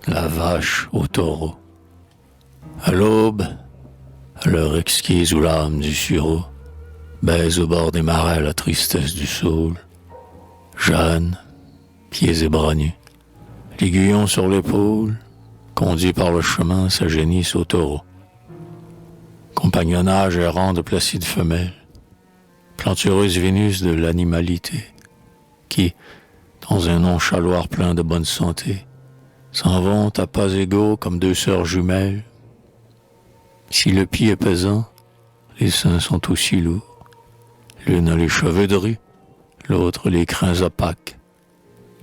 la vache au taureau. À l'aube, à l'heure exquise où l'âme du sureau baise au bord des marais la tristesse du saule, Jeanne, pieds et bras nus, l'aiguillon sur l'épaule, conduit par le chemin, sa génisse au taureau. Compagnonnage errant de placides femelles, plantureuse Vénus de l'animalité, qui, dans un nonchaloir plein de bonne santé, s'en vont à pas égaux comme deux sœurs jumelles. Si le pied est pesant, les seins sont aussi lourds. L'une a les cheveux drus, l'autre les crins opaques.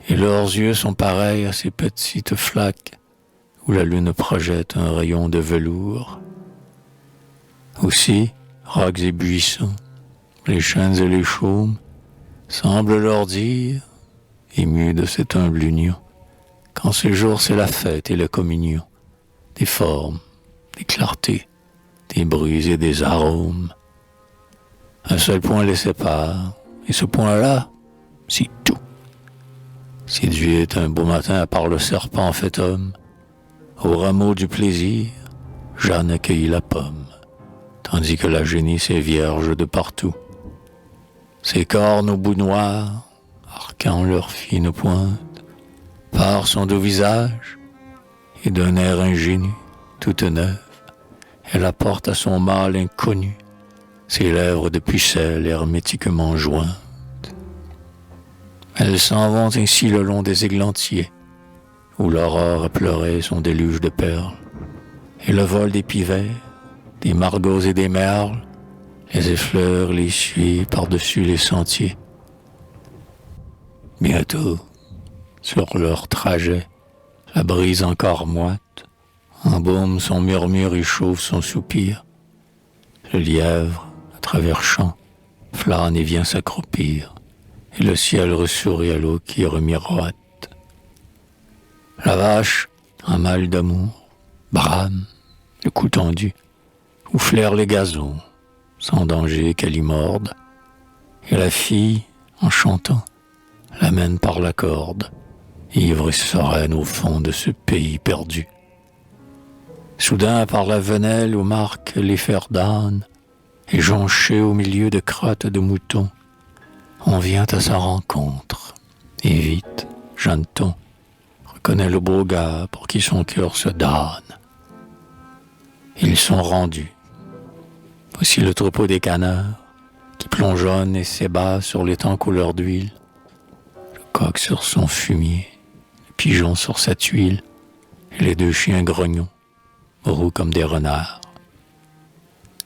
Et leurs yeux sont pareils à ces petites flaques où la lune projette un rayon de velours. Aussi, rocs et buissons, les chênes et les chaumes semblent leur dire, émus de cette humble union, qu'en ces jours c'est la fête et la communion, des formes, des clartés, des bruits et des arômes. Un seul point les sépare, et ce point-là, c'est tout. Séduit un beau matin par le serpent fait homme, au rameau du plaisir, Jeanne accueillit la pomme, tandis que la génisse est vierge de partout. Ses cornes au bout noir, arquant leurs fines pointes, par son doux visage, et d'un air ingénu, toute neuve, elle apporte à son mâle inconnu ses lèvres de pucelle hermétiquement jointes. Elles s'en vont ainsi le long des églantiers, où l'aurore a pleuré son déluge de perles, et le vol des pivers, des margots et des merles, les effleure, les suit par-dessus les sentiers. Bientôt, sur leur trajet, la brise encore moite embaume son murmure et chauffe son soupir. Le lièvre, à travers champs, flâne et vient s'accroupir, et le ciel ressourit à l'eau qui remiroite. La vache, en mal d'amour, brame, le cou tendu, où flairent les gazons, sans danger qu'elle y morde, et la fille, en chantant, l'amène par la corde, ivre et sereine au fond de ce pays perdu. Soudain, par la venelle où marquent les fers d'âne, et jonché au milieu de crottes de moutons, on vient à sa rencontre, et vite, Jeanneton reconnaît le beau gars pour qui son cœur se donne. Ils sont rendus. Voici le troupeau des canards, qui plongeonne et s'ébat sur l'étang couleur d'huile, le coq sur son fumier, le pigeon sur sa tuile, et les deux chiens grognons, roux comme des renards.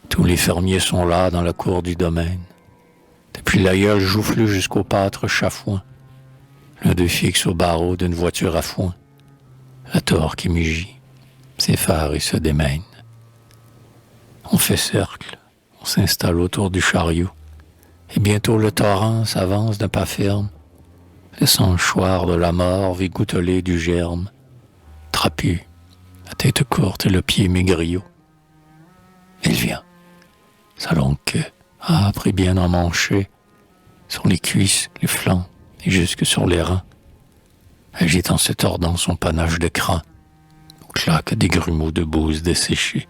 Tous les fermiers sont là dans la cour du domaine, depuis l'aïeul joufflu jusqu'au pâtre chafouin, l'un d'eux fixe au barreau d'une voiture à foin, la tore qui mugit, s'effare et se démène. On fait cercle, on s'installe autour du chariot, et bientôt le torrent s'avance d'un pas ferme, laissant le choir de la mort vigouttelé du germe, trapu, la tête courte et le pied maigriot. Il vient, sa longue queue, âpre et bien emmanchée, sur les cuisses, les flancs et jusque sur les reins, agitant se tordant son panache de crin, où claquent des grumeaux de bouse desséchés.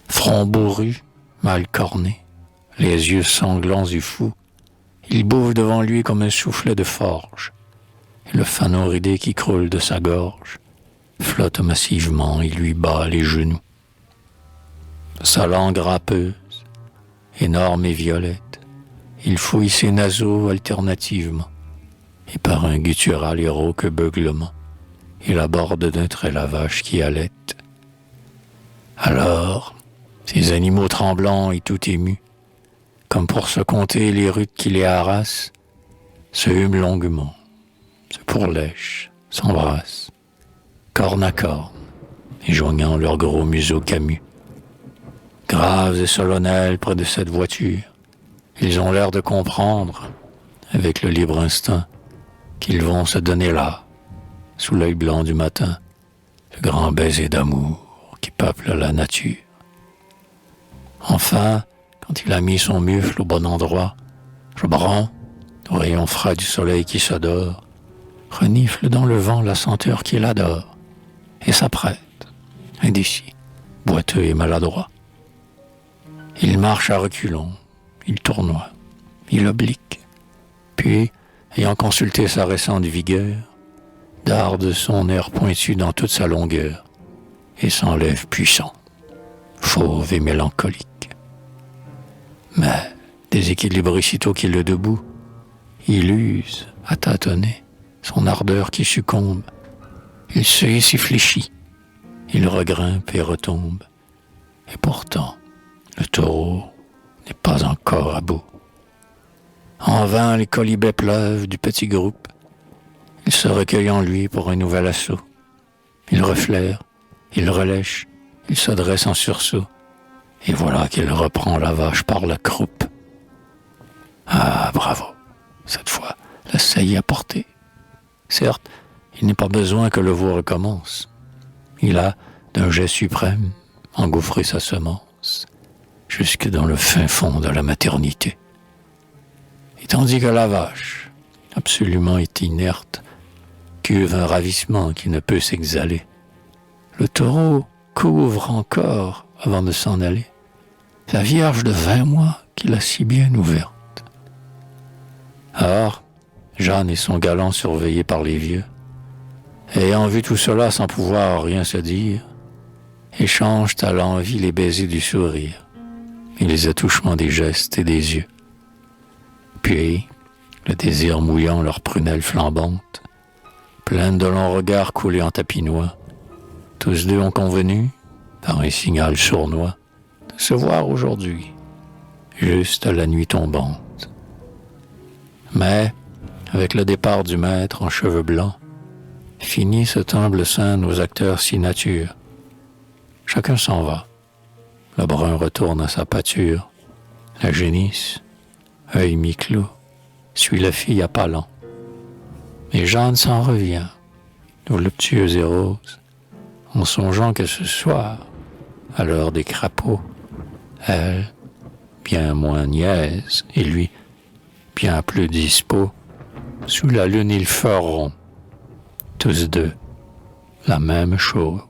Front bourru, mal corné, les yeux sanglants et fous, il bouffe devant lui comme un soufflet de forge, et le fanon ridé qui croule de sa gorge flotte massivement et lui bat les genoux. Sa langue râpeuse, énorme et violette, il fouille ses naseaux alternativement, et par un guttural et rauque beuglement, il aborde d'un trait la vache qui allaite. Alors, ces animaux tremblants et tout émus, comme pour se compter les rudes qui les harassent, se hument longuement, se pourlèchent, s'embrassent, corne à corne, et joignant leurs gros museaux camus. Graves et solennels près de cette voiture, ils ont l'air de comprendre, avec le libre instinct, qu'ils vont se donner là, sous l'œil blanc du matin, le grand baiser d'amour qui peuple la nature. Enfin, quand il a mis son mufle au bon endroit, Jobran, au rayon frais du soleil qui s'adore, renifle dans le vent la senteur qu'il adore, et s'apprête, indécis, boiteux et maladroit. Il marche à reculons, il tournoie, il oblique, puis, ayant consulté sa récente vigueur, darde son air pointu dans toute sa longueur, et s'enlève puissant, fauve et mélancolique. Mais, déséquilibré sitôt qu'il est debout, il use, à tâtonner, son ardeur qui succombe. Il s'y fléchit, il regrimpe et retombe. Et pourtant, le taureau n'est pas encore à bout. En vain les colibets pleuvent du petit groupe. Il se recueille en lui pour un nouvel assaut. Il reflaire, il relèche, il se dresse en sursaut. Et voilà qu'il reprend la vache par la croupe. Ah, bravo! Cette fois, la saillie a porté. Certes, il n'est pas besoin que le veau recommence. Il a, d'un jet suprême, engouffré sa semence, jusque dans le fin fond de la maternité. Et tandis que la vache, absolument inerte, cuve un ravissement qui ne peut s'exhaler, le taureau couvre encore, avant de s'en aller, la vierge de 20 mois qu'il a si bien ouverte. Or, Jeanne et son galant surveillés par les vieux, ayant vu tout cela sans pouvoir rien se dire, échangent à l'envi les baisers du sourire et les attouchements des gestes et des yeux. Puis, le désir mouillant leurs prunelles flambantes, pleines de longs regards coulés en tapinois, tous deux ont convenu, par un signal sournois, de se voir aujourd'hui, juste à la nuit tombante. Mais, avec le départ du maître en cheveux blancs, finit cette humble scène aux acteurs si nature. Chacun s'en va. Le brun retourne à sa pâture. La génisse, œil mi-clos, suit la fille à pas lents. Et Jeanne s'en revient, voluptueuse et rose, en songeant que ce soir, à l'heure des crapauds, elle, bien moins niaise, et lui, bien plus dispo, sous la lune ils feront, tous deux, la même chose.